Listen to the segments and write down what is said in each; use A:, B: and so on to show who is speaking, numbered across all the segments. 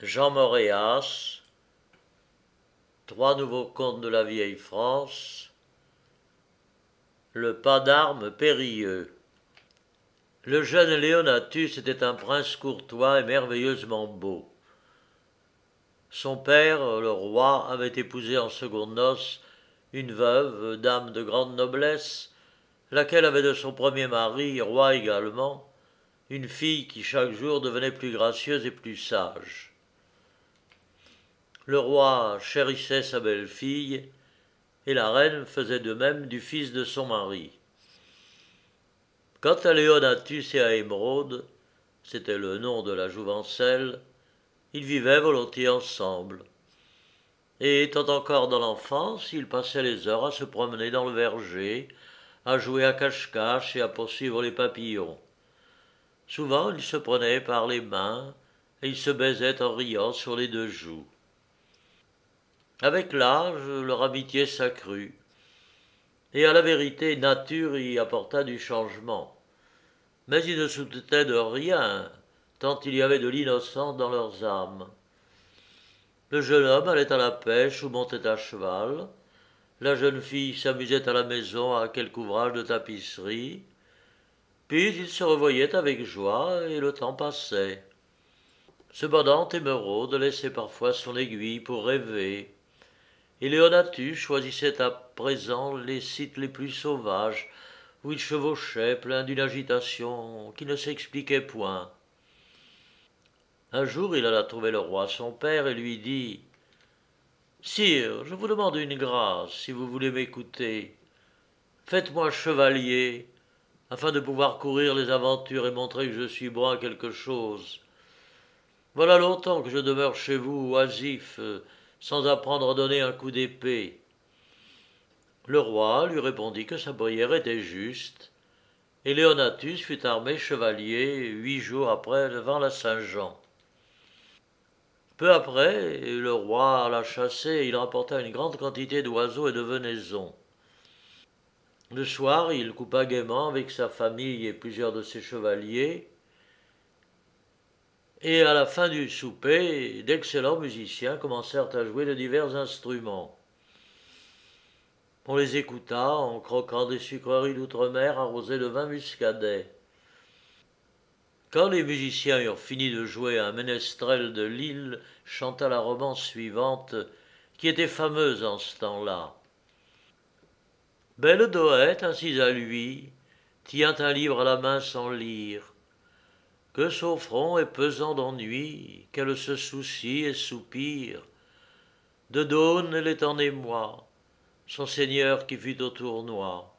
A: Jean Moréas, Trois nouveaux contes de la vieille France, Le pas d'armes périlleux. Le jeune Léonatus était un prince courtois et merveilleusement beau. Son père, le roi, avait épousé en secondes noces une veuve, dame de grande noblesse, laquelle avait de son premier mari, roi également, une fille qui chaque jour devenait plus gracieuse et plus sage. Le roi chérissait sa belle-fille, et la reine faisait de même du fils de son mari. Quant à Léonatus et à Émeraude, c'était le nom de la jouvencelle, ils vivaient volontiers ensemble. Et étant encore dans l'enfance, ils passaient les heures à se promener dans le verger, à jouer à cache-cache et à poursuivre les papillons. Souvent, ils se prenaient par les mains et ils se baisaient en riant sur les deux joues. Avec l'âge, leur amitié s'accrut, et à la vérité, nature y apporta du changement. Mais ils ne se doutaient de rien, tant il y avait de l'innocence dans leurs âmes. Le jeune homme allait à la pêche ou montait à cheval, la jeune fille s'amusait à la maison à quelque ouvrage de tapisserie, puis ils se revoyaient avec joie et le temps passait. Cependant, Émeraude laissait parfois son aiguille pour rêver, et Léonatus choisissait à présent les sites les plus sauvages, où il chevauchait plein d'une agitation qui ne s'expliquait point. Un jour, il alla trouver le roi son père et lui dit « Sire, je vous demande une grâce, si vous voulez m'écouter. Faites-moi chevalier, afin de pouvoir courir les aventures et montrer que je suis bon à quelque chose. Voilà longtemps que je demeure chez vous, oisif, sans apprendre à donner un coup d'épée. » Le roi lui répondit que sa prière était juste, et Léonatus fut armé chevalier 8 jours après devant la Saint-Jean. Peu après, le roi alla chasser et il rapporta une grande quantité d'oiseaux et de venaisons. Le soir, il coupa gaiement avec sa famille et plusieurs de ses chevaliers, et à la fin du souper, d'excellents musiciens commencèrent à jouer de divers instruments. On les écouta en croquant des sucreries d'outre-mer arrosées de vin muscadet. Quand les musiciens eurent fini de jouer, un ménestrel de Lille chanta la romance suivante, qui était fameuse en ce temps-là. Belle Dohette, assise à lui, tient un livre à la main sans lire. Que son front est pesant d'ennui, qu'elle se soucie et soupire. De Daune elle est en émoi, son seigneur qui fut au tournoi.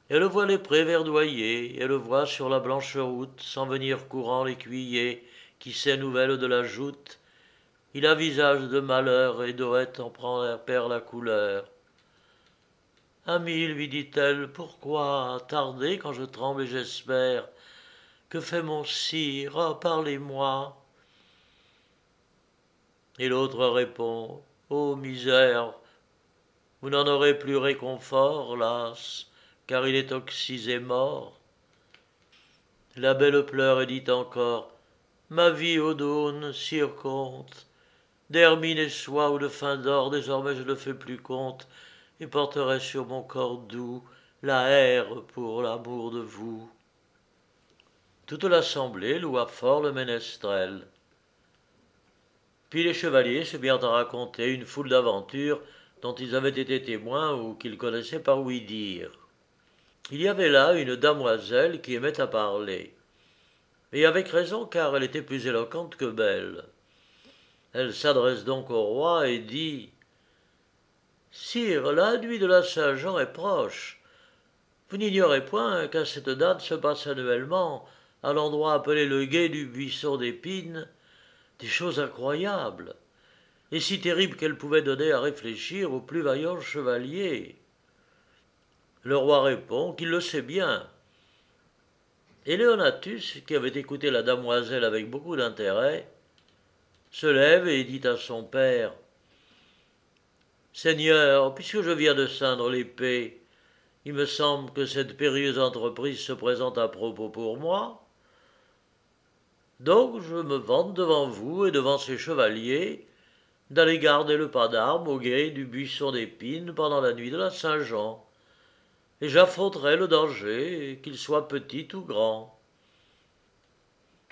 A: Elle voit les prés verdoyés, elle voit sur la blanche route s'en venir courant l'écuyer qui sait nouvelle de la joute. Il a visage de malheur et Dohette en perd la couleur. Ami, lui dit-elle, pourquoi tarder quand je tremble et j'espère? Que fait mon sire? Oh, parlez-moi. Et l'autre répond, ô misère, vous n'en aurez plus réconfort, las, car il est oxysé mort. La belle pleure et dit encore, ma vie, ô Daune, sire comte, d'hermine et soie ou de fin d'or, désormais je ne fais plus compte, et porterai sur mon corps doux la haire pour l'amour de vous. Toute l'assemblée loua fort le ménestrel. Puis les chevaliers se mirent à raconter une foule d'aventures dont ils avaient été témoins ou qu'ils connaissaient par ouï-dire. Il y avait là une damoiselle qui aimait à parler, et avec raison car elle était plus éloquente que belle. Elle s'adresse donc au roi et dit « Sire, la nuit de la Saint-Jean est proche. Vous n'ignorez point qu'à cette date se passe annuellement, à l'endroit appelé le gué du buisson d'épines, des choses incroyables, et si terribles qu'elles pouvaient donner à réfléchir aux plus vaillants chevaliers. » Le roi répond qu'il le sait bien. Et Léonatus, qui avait écouté la damoiselle avec beaucoup d'intérêt, se lève et dit à son père « Seigneur, puisque je viens de ceindre l'épée, il me semble que cette périlleuse entreprise se présente à propos pour moi. Donc je me vante devant vous et devant ces chevaliers d'aller garder le pas d'armes au gué du buisson d'épines pendant la nuit de la Saint-Jean, et j'affronterai le danger, qu'il soit petit ou grand. »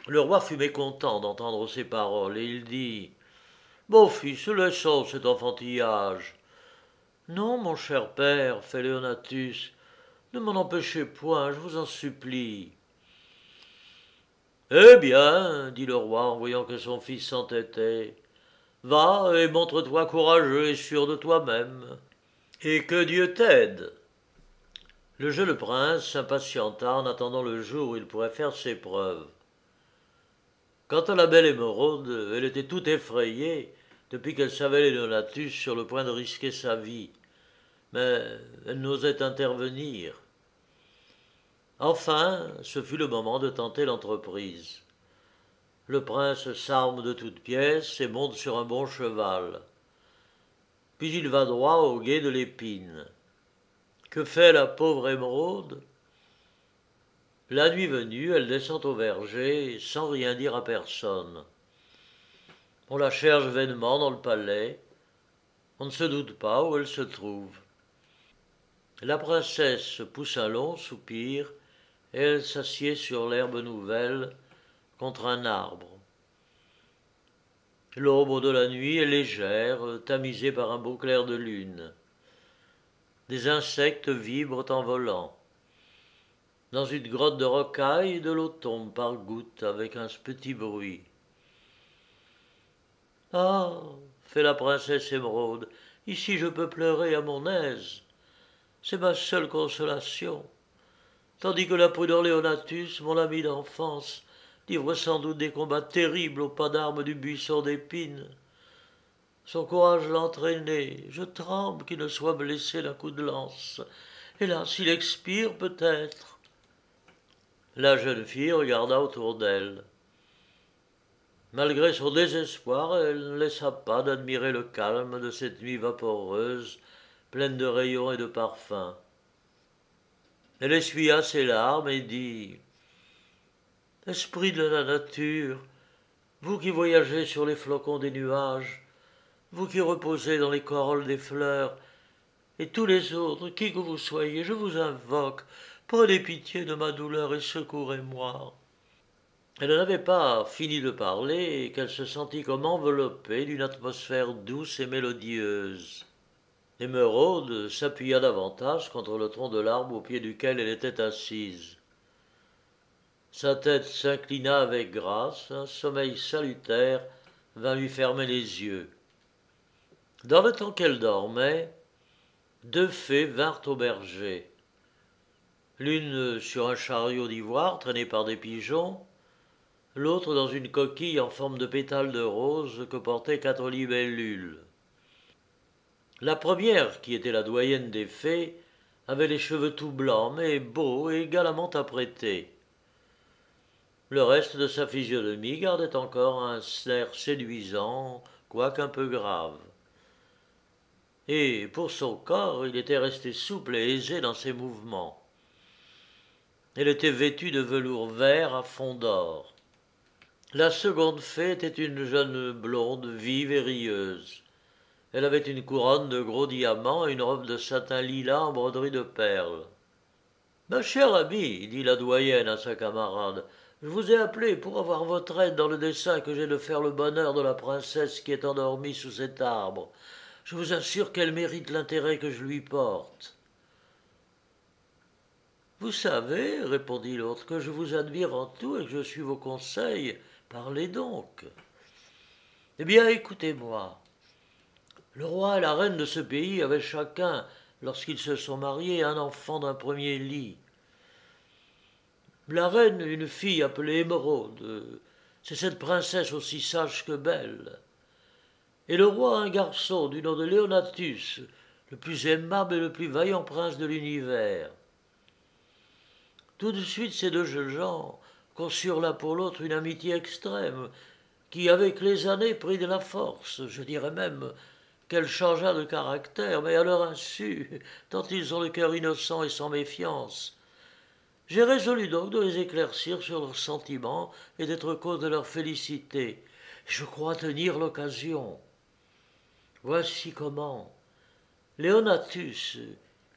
A: Le roi fut mécontent d'entendre ces paroles, et il dit: Mon fils, laissons cet enfantillage. Non, mon cher père, fait Leonatus, ne m'en empêchez point, je vous en supplie. Eh bien, dit le roi en voyant que son fils s'entêtait, va et montre-toi courageux et sûr de toi-même, et que Dieu t'aide. Le jeune prince s'impatienta en attendant le jour où il pourrait faire ses preuves. Quant à la belle émeraude, elle était toute effrayée depuis qu'elle savait Leonatus sur le point de risquer sa vie, mais elle n'osait intervenir. Enfin, ce fut le moment de tenter l'entreprise. Le prince s'arme de toutes pièces et monte sur un bon cheval. Puis il va droit au gué de l'épine. Que fait la pauvre émeraude? La nuit venue, elle descend au verger sans rien dire à personne. On la cherche vainement dans le palais. On ne se doute pas où elle se trouve. La princesse pousse un long soupir et elle s'assied sur l'herbe nouvelle contre un arbre. L'ombre de la nuit est légère, tamisée par un beau clair de lune. Des insectes vibrent en volant. Dans une grotte de rocailles, de l'eau tombe par gouttes avec un petit bruit. Ah, fait la princesse émeraude, ici je peux pleurer à mon aise. C'est ma seule consolation. Tandis que la prudent Leonatus, mon ami d'enfance, livre sans doute des combats terribles au pas d'armes du buisson d'épines. Son courage l'a entraîné, je tremble qu'il ne soit blessé d'un coup de lance. Hélas, il expire peut-être. La jeune fille regarda autour d'elle. Malgré son désespoir, elle ne laissa pas d'admirer le calme de cette nuit vaporeuse, pleine de rayons et de parfums. Elle essuya ses larmes et dit: Esprit de la nature, vous qui voyagez sur les flocons des nuages, vous qui reposez dans les corolles des fleurs, et tous les autres, qui que vous soyez, je vous invoque, prenez pitié de ma douleur et secourez-moi. Elle n'avait pas fini de parler qu'elle se sentit comme enveloppée d'une atmosphère douce et mélodieuse. Émeraude s'appuya davantage contre le tronc de l'arbre au pied duquel elle était assise. Sa tête s'inclina avec grâce, un sommeil salutaire vint lui fermer les yeux. Dans le temps qu'elle dormait, deux fées vinrent au berger. L'une sur un chariot d'ivoire traîné par des pigeons, l'autre dans une coquille en forme de pétale de rose que portaient 4 libellules. La première, qui était la doyenne des fées, avait les cheveux tout blancs, mais beaux et galamment apprêtés. Le reste de sa physionomie gardait encore un air séduisant, quoique un peu grave. Et pour son corps, il était resté souple et aisé dans ses mouvements. Elle était vêtue de velours vert à fond d'or. La seconde fée était une jeune blonde vive et rieuse. Elle avait une couronne de gros diamants et une robe de satin lilas en broderie de perles. « Ma chère amie, dit la doyenne à sa camarade, je vous ai appelé pour avoir votre aide dans le dessein que j'ai de faire le bonheur de la princesse qui est endormie sous cet arbre. Je vous assure qu'elle mérite l'intérêt que je lui porte. » « Vous savez, répondit l'autre, que je vous admire en tout et que je suis vos conseils. Parlez donc. » « Eh bien, écoutez-moi. Le roi et la reine de ce pays avaient chacun, lorsqu'ils se sont mariés, un enfant d'un premier lit. La reine, une fille appelée Émeraude. C'est cette princesse aussi sage que belle. Et le roi, un garçon du nom de Leonatus, le plus aimable et le plus vaillant prince de l'univers. Tout de suite, ces deux jeunes gens conçurent l'un pour l'autre une amitié extrême, qui, avec les années, prit de la force. Je dirais même qu'elle changea de caractère, mais à leur insu, tant ils ont le cœur innocent et sans méfiance. J'ai résolu donc de les éclaircir sur leurs sentiments et d'être cause de leur félicité. Je crois tenir l'occasion. Voici comment. Léonatus,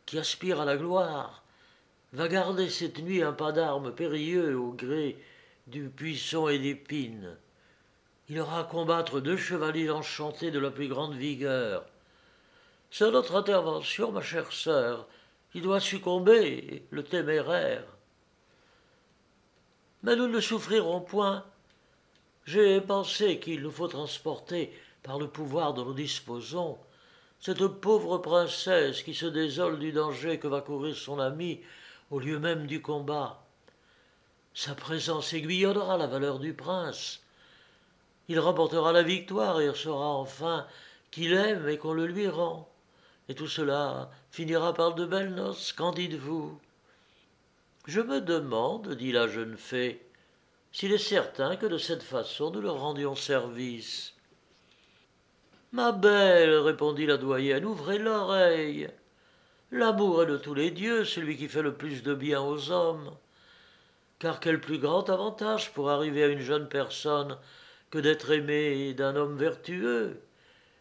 A: qui aspire à la gloire, va garder cette nuit un pas d'armes périlleux au gré du buisson et d'épines. Il aura à combattre 2 chevaliers enchantés de la plus grande vigueur. C'est notre intervention, ma chère sœur, qui doit succomber, le téméraire. Mais nous ne souffrirons point. J'ai pensé qu'il nous faut transporter, par le pouvoir dont nous disposons, cette pauvre princesse qui se désole du danger que va courir son ami au lieu même du combat. Sa présence aiguillonnera la valeur du prince. Il remportera la victoire et saura enfin qu'il aime et qu'on le lui rend. Et tout cela finira par de belles noces, qu'en dites-vous? Je me demande, dit la jeune fée, s'il est certain que de cette façon nous leur rendions service. Ma belle, répondit la doyenne, ouvrez l'oreille. L'amour est de tous les dieux celui qui fait le plus de bien aux hommes. Car quel plus grand avantage pour arriver à une jeune personne que d'être aimé d'un homme vertueux,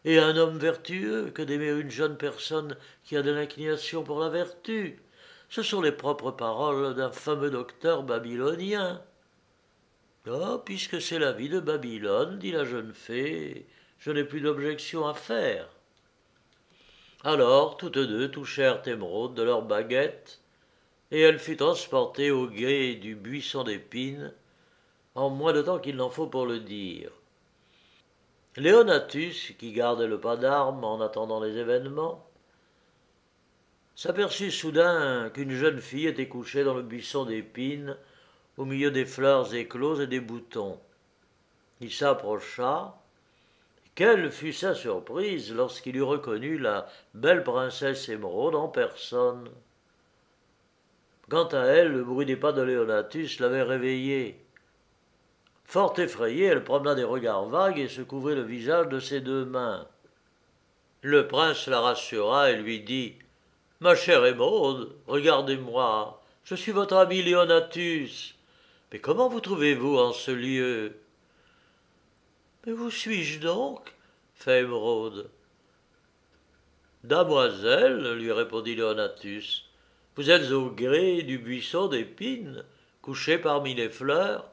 A: et un homme vertueux que d'aimer une jeune personne qui a de l'inclination pour la vertu. Ce sont les propres paroles d'un fameux docteur babylonien. Ah, puisque c'est la vie de Babylone, dit la jeune fée, je n'ai plus d'objection à faire. Alors, toutes deux touchèrent Émeraude de leurs baguettes, et elle fut transportée au gré du buisson d'épines, en moins de temps qu'il n'en faut pour le dire. Léonatus, qui gardait le pas d'armes en attendant les événements, s'aperçut soudain qu'une jeune fille était couchée dans le buisson d'épines, au milieu des fleurs écloses et des boutons. Il s'approcha. Quelle fut sa surprise lorsqu'il eut reconnu la belle princesse Émeraude en personne. Quant à elle, le bruit des pas de Léonatus l'avait réveillée. Fort effrayée, elle promena des regards vagues et se couvrit le visage de ses 2 mains. Le prince la rassura et lui dit « Ma chère Émeraude, regardez-moi, je suis votre ami Léonatus. Mais comment vous trouvez-vous en ce lieu ?»« Mais où suis-je donc ?» fait Émeraude. « Damoiselle, lui répondit Léonatus, vous êtes au gré du buisson d'épines, couché parmi les fleurs. »«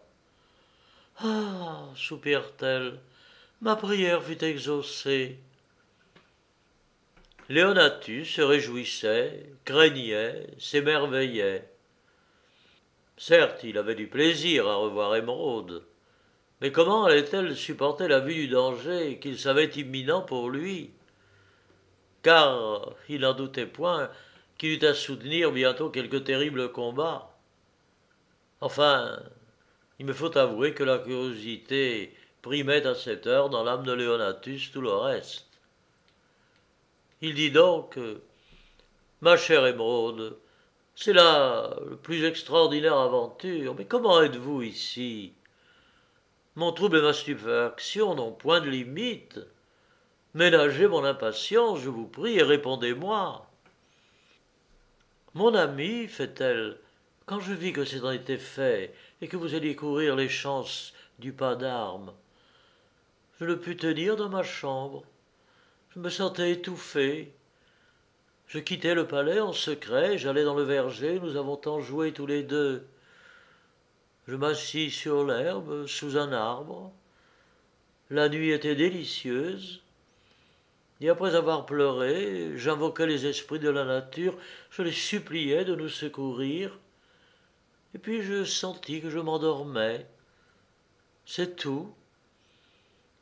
A: Ah, soupire-t-elle, ma prière fut exaucée. » Léonatus se réjouissait, craignait, s'émerveillait. Certes, il avait du plaisir à revoir Émeraude, mais comment allait-elle supporter la vue du danger qu'il savait imminent pour lui? Car il n'en doutait point qu'il eût à soutenir bientôt quelque terrible combat. Enfin, il me faut avouer que la curiosité primait à cette heure dans l'âme de Léonatus tout le reste. Il dit donc « Ma chère Émeraude, c'est la plus extraordinaire aventure, mais comment êtes-vous ici? Mon trouble et ma stupéfaction n'ont point de limite. Ménagez mon impatience, je vous prie, et répondez-moi. » Mon ami, fait-elle, quand je vis que c'en était fait, et que vous alliez courir les chances du pas d'armes, je ne pus tenir dans ma chambre. Je me sentais étouffé. Je quittai le palais en secret, j'allai dans le verger, nous avons tant joué tous les deux. Je m'assis sur l'herbe, sous un arbre. La nuit était délicieuse. Et après avoir pleuré, j'invoquai les esprits de la nature, je les suppliais de nous secourir. Et puis je sentis que je m'endormais. C'est tout.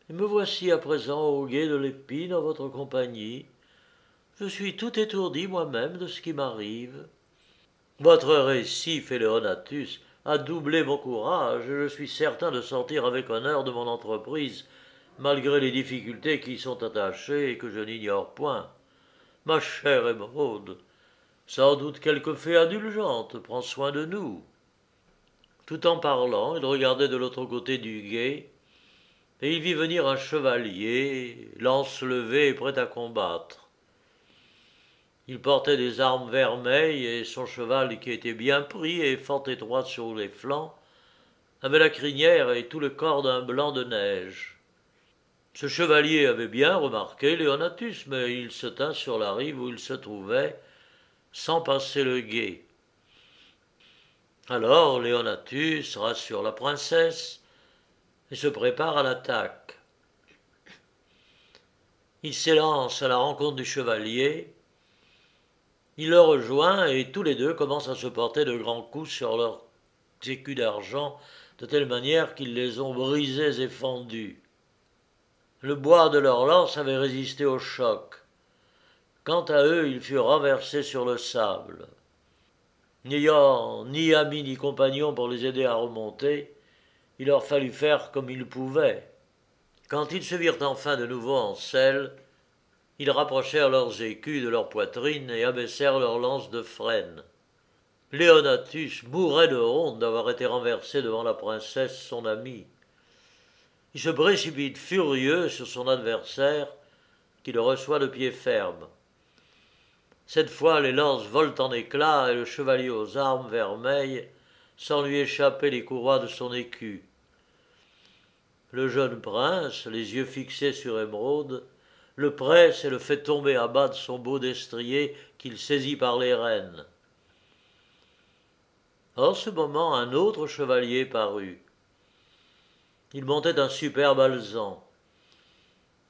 A: Et me voici à présent au gué de l'épine en votre compagnie. Je suis tout étourdi moi-même de ce qui m'arrive. Votre récit, fait Léonatus, a doublé mon courage, et je suis certain de sortir avec honneur de mon entreprise, malgré les difficultés qui y sont attachées et que je n'ignore point. Ma chère Émeraude, sans doute quelque fée indulgente prend soin de nous. » Tout en parlant, il regardait de l'autre côté du gué, et il vit venir un chevalier, lance levée et prêt à combattre. Il portait des armes vermeilles et son cheval, qui était bien pris et fort étroit sur les flancs, avait la crinière et tout le corps d'un blanc de neige. Ce chevalier avait bien remarqué Leonatus, mais il se tint sur la rive où il se trouvait, sans passer le gué. Alors Leonatus rassure la princesse et se prépare à l'attaque. Il s'élance à la rencontre du chevalier, il le rejoint et tous les deux commencent à se porter de grands coups sur leurs écus d'argent, de telle manière qu'ils les ont brisés et fendus. Le bois de leurs lances avait résisté au choc. Quant à eux, ils furent renversés sur le sable. N'ayant ni amis ni compagnons pour les aider à remonter, il leur fallut faire comme ils pouvaient. Quand ils se virent enfin de nouveau en selle, ils rapprochèrent leurs écus de leur poitrine et abaissèrent leurs lances de frêne. Leonatus mourait de honte d'avoir été renversé devant la princesse son amie. Il se précipite furieux sur son adversaire, qui le reçoit de pied ferme. Cette fois, les lances volent en éclats et le chevalier aux armes vermeilles sent lui échapper les courroies de son écu. Le jeune prince, les yeux fixés sur Émeraude, le presse et le fait tomber à bas de son beau destrier qu'il saisit par les rênes. En ce moment, un autre chevalier parut. Il montait un superbe alezan.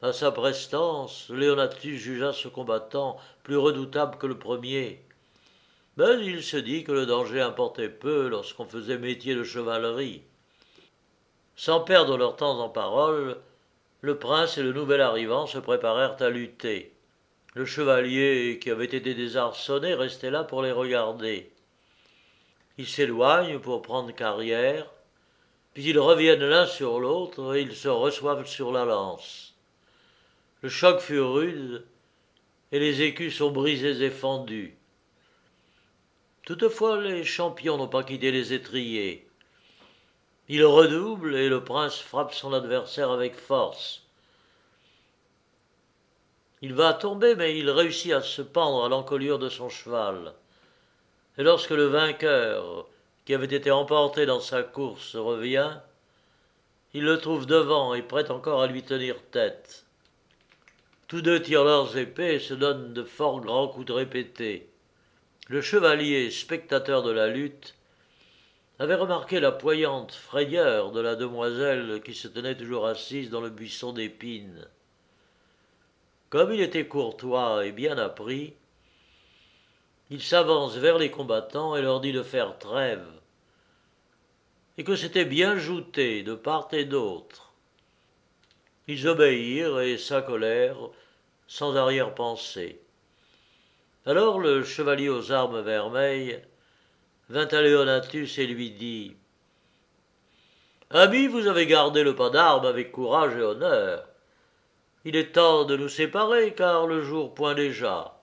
A: À sa prestance, Leonatus jugea ce combattant plus redoutable que le premier. Mais il se dit que le danger importait peu lorsqu'on faisait métier de chevalerie. Sans perdre leur temps en paroles, le prince et le nouvel arrivant se préparèrent à lutter. Le chevalier, qui avait été désarçonné, restait là pour les regarder. Ils s'éloignent pour prendre carrière, puis ils reviennent l'un sur l'autre et ils se reçoivent sur la lance. Le choc fut rude, et les écus sont brisés et fendus. Toutefois, les champions n'ont pas quitté les étriers. Ils redoublent et le prince frappe son adversaire avec force. Il va tomber, mais il réussit à se pendre à l'encolure de son cheval. Et lorsque le vainqueur, qui avait été emporté dans sa course, revient, il le trouve devant et prêt encore à lui tenir tête. Tous deux tirent leurs épées et se donnent de forts grands coups de répétés. Le chevalier, spectateur de la lutte, avait remarqué la poignante frayeur de la demoiselle qui se tenait toujours assise dans le buisson d'épines. Comme il était courtois et bien appris, il s'avance vers les combattants et leur dit de faire trêve, et que c'était bien jouté de part et d'autre. Ils obéirent et s'accolèrent sans arrière-pensée. Alors le chevalier aux armes vermeilles vint à Leonatus et lui dit « Ami, vous avez gardé le pas d'armes avec courage et honneur. Il est temps de nous séparer, car le jour pointe déjà.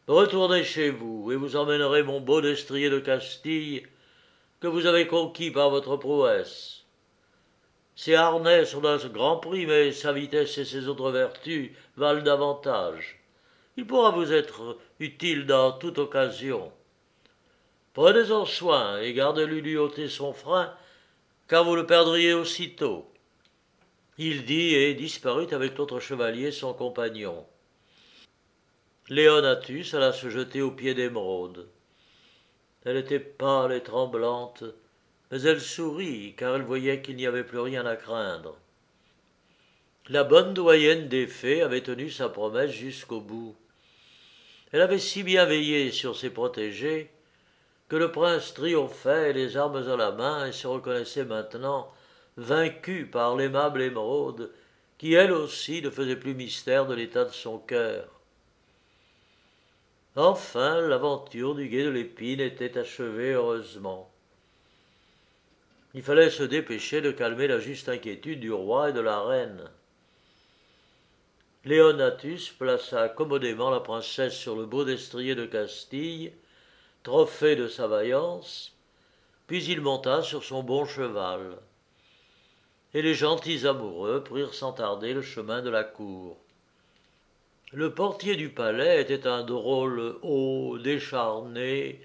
A: Retournez chez vous, et vous emmènerez mon beau destrier de Castille, que vous avez conquis par votre prouesse. Ses harnais sont d'un grand prix, mais sa vitesse et ses autres vertus valent davantage. Il pourra vous être utile dans toute occasion. Prenez-en soin et gardez-lui lui ôter son frein, car vous le perdriez aussitôt. » Il dit et disparut avec l'autre chevalier, son compagnon. Leonatus alla se jeter aux pieds d'Émeraude. Elle était pâle et tremblante, mais elle sourit, car elle voyait qu'il n'y avait plus rien à craindre. La bonne doyenne des fées avait tenu sa promesse jusqu'au bout. Elle avait si bien veillé sur ses protégés que le prince triomphait les armes à la main et se reconnaissait maintenant vaincu par l'aimable Émeraude, qui elle aussi ne faisait plus mystère de l'état de son cœur. Enfin, l'aventure du gué de l'Épine était achevée heureusement. Il fallait se dépêcher de calmer la juste inquiétude du roi et de la reine. Leonatus plaça commodément la princesse sur le beau destrier de Castille, trophée de sa vaillance, puis il monta sur son bon cheval. Et les gentils amoureux prirent sans tarder le chemin de la cour. Le portier du palais était un drôle haut, décharné,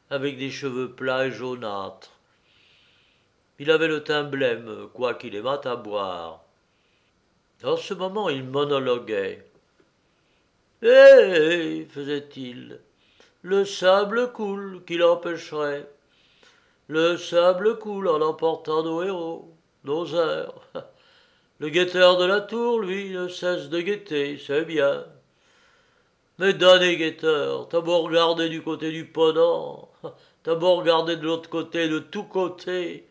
A: avec des cheveux plats et jaunâtres. Il avait le teint blême, quoiqu'il aimât à boire. En ce moment, il monologuait. Hé, faisait-il, le sable coule, qui l'empêcherait? Le sable coule en emportant nos héros, nos heures. Le guetteur de la tour, lui, ne cesse de guetter, c'est bien. Mais damné guetteur, t'as beau regarder du côté du Ponant, t'as beau regarder de l'autre côté, de tous côtés.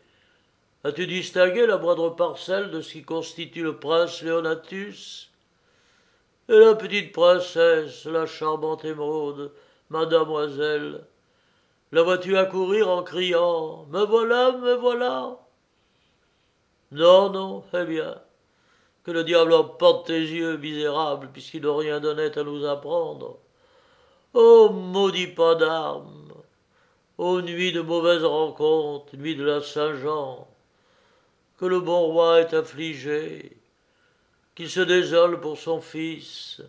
A: As-tu distingué la moindre parcelle de ce qui constitue le prince Léonatus? Et la petite princesse, la charmante émeraude, mademoiselle, la vois-tu accourir en criant me voilà, me voilà? Non, non, eh bien, que le diable emporte tes yeux, misérable, puisqu'ils n'ont rien d'honnête à nous apprendre. Ô maudit pas d'armes, ô nuit de mauvaise rencontre, nuit de la Saint-Jean, que le bon roi est affligé, qu'il se désole pour son fils.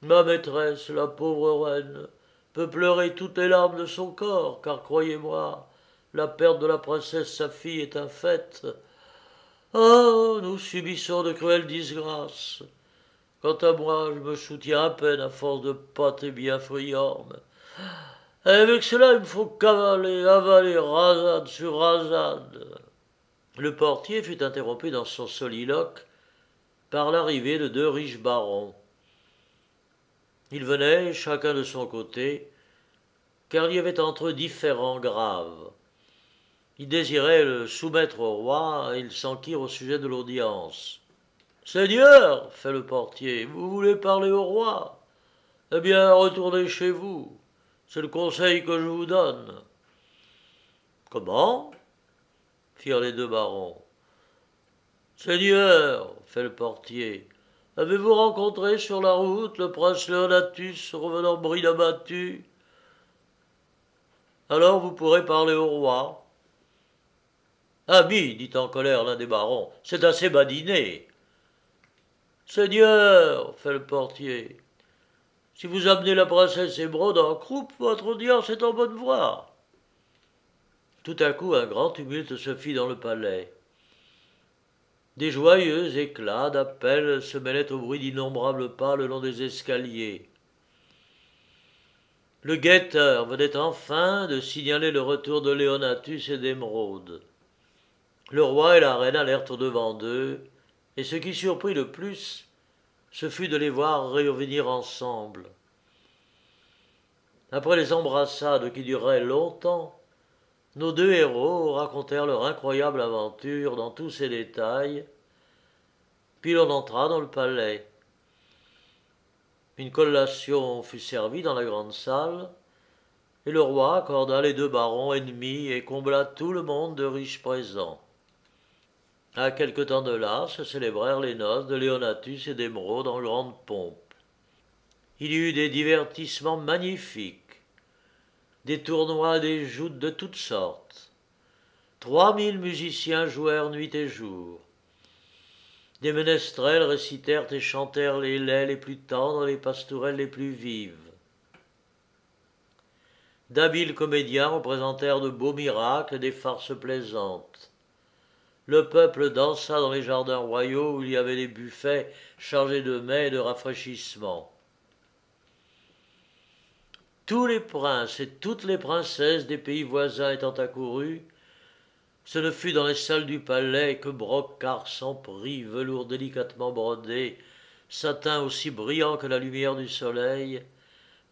A: Ma maîtresse, la pauvre reine, peut pleurer toutes les larmes de son corps, car croyez-moi, la perte de la princesse sa fille est un fait. Ah, nous subissons de cruelles disgrâces. Quant à moi, je me soutiens à peine à force de pâté bien friand. Et avec cela, il me faut cavaler, avaler, rasade sur rasade. Le portier fut interrompu dans son soliloque par l'arrivée de deux riches barons. Ils venaient, chacun de son côté, car il y avait entre eux différends graves. Ils désiraient le soumettre au roi et ils s'enquirent au sujet de l'audience. Seigneur, fait le portier, vous voulez parler au roi? Eh bien, retournez chez vous. C'est le conseil que je vous donne. Comment? Firent les deux barons. Seigneur, fait le portier, avez-vous rencontré sur la route le prince Léonatus revenant bride abattu? Alors vous pourrez parler au roi. Ami, dit en colère l'un des barons, c'est assez badiné. Seigneur, fait le portier, si vous amenez la princesse Émeraude en croupe, votre audience est en bonne voie. Tout à coup, un grand tumulte se fit dans le palais. Des joyeux éclats d'appel se mêlaient au bruit d'innombrables pas le long des escaliers. Le guetteur venait enfin de signaler le retour de Léonatus et d'Émeraude. Le roi et la reine allèrent au-devant d'eux, et ce qui surprit le plus, ce fut de les voir revenir ensemble. Après les embrassades qui dureraient longtemps, nos deux héros racontèrent leur incroyable aventure dans tous ses détails, puis l'on entra dans le palais. Une collation fut servie dans la grande salle, et le roi accorda les deux barons ennemis et combla tout le monde de riches présents. À quelque temps de là se célébrèrent les noces de Léonatus et d'Émeraude en grande pompe. Il y eut des divertissements magnifiques, des tournois et des joutes de toutes sortes. 3000 musiciens jouèrent nuit et jour. Des ménestrels récitèrent et chantèrent les lais les plus tendres et les pastourelles les plus vives. D'habiles comédiens représentèrent de beaux miracles et des farces plaisantes. Le peuple dansa dans les jardins royaux où il y avait des buffets chargés de mets et de rafraîchissements. Tous les princes et toutes les princesses des pays voisins étant accourus, ce ne fut dans les salles du palais que brocarts sans prix, velours délicatement brodés, satin aussi brillant que la lumière du soleil,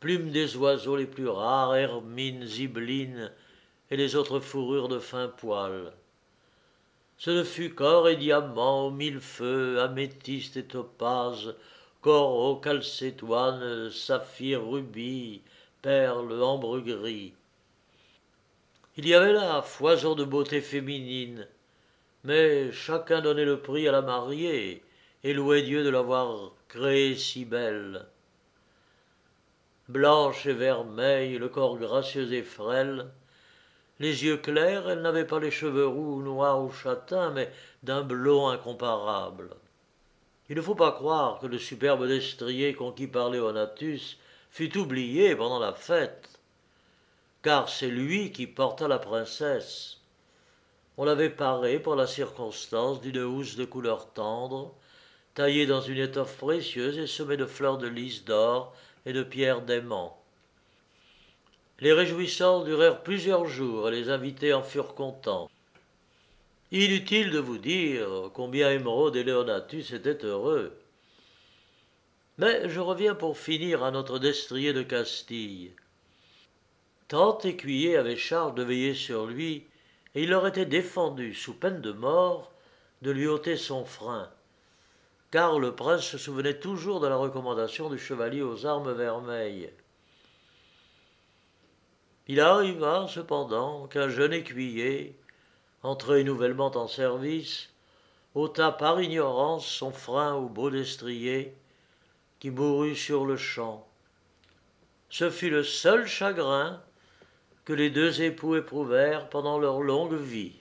A: plumes des oiseaux les plus rares, hermines, zibelines et les autres fourrures de fin poil. Ce ne fut qu'or et diamants, aux mille feux, améthystes et topazes, coraux, calcétoine, saphir, rubis, perles, ambre gris. Il y avait là foison de beauté féminine, mais chacun donnait le prix à la mariée et louait Dieu de l'avoir créée si belle. Blanche et vermeille, le corps gracieux et frêle, les yeux clairs, elle n'avait pas les cheveux roux, noirs ou châtains, mais d'un blond incomparable. Il ne faut pas croire que le superbe destrier conquis par Léonatus fut oublié pendant la fête, car c'est lui qui porta la princesse. On l'avait paré pour la circonstance d'une housse de couleur tendre, taillée dans une étoffe précieuse et semée de fleurs de lys d'or et de pierres d'aimant. Les réjouissances durèrent plusieurs jours et les invités en furent contents. Inutile de vous dire combien Émeraude et Léonatus étaient heureux. Mais je reviens pour finir à notre destrier de Castille. Tant écuyer avait charge de veiller sur lui, et il leur était défendu, sous peine de mort, de lui ôter son frein, car le prince se souvenait toujours de la recommandation du chevalier aux armes vermeilles. Il arriva cependant qu'un jeune écuyer, entré nouvellement en service, ôta par ignorance son frein au beau destrier, qui mourut sur le champ. Ce fut le seul chagrin que les deux époux éprouvèrent pendant leur longue vie.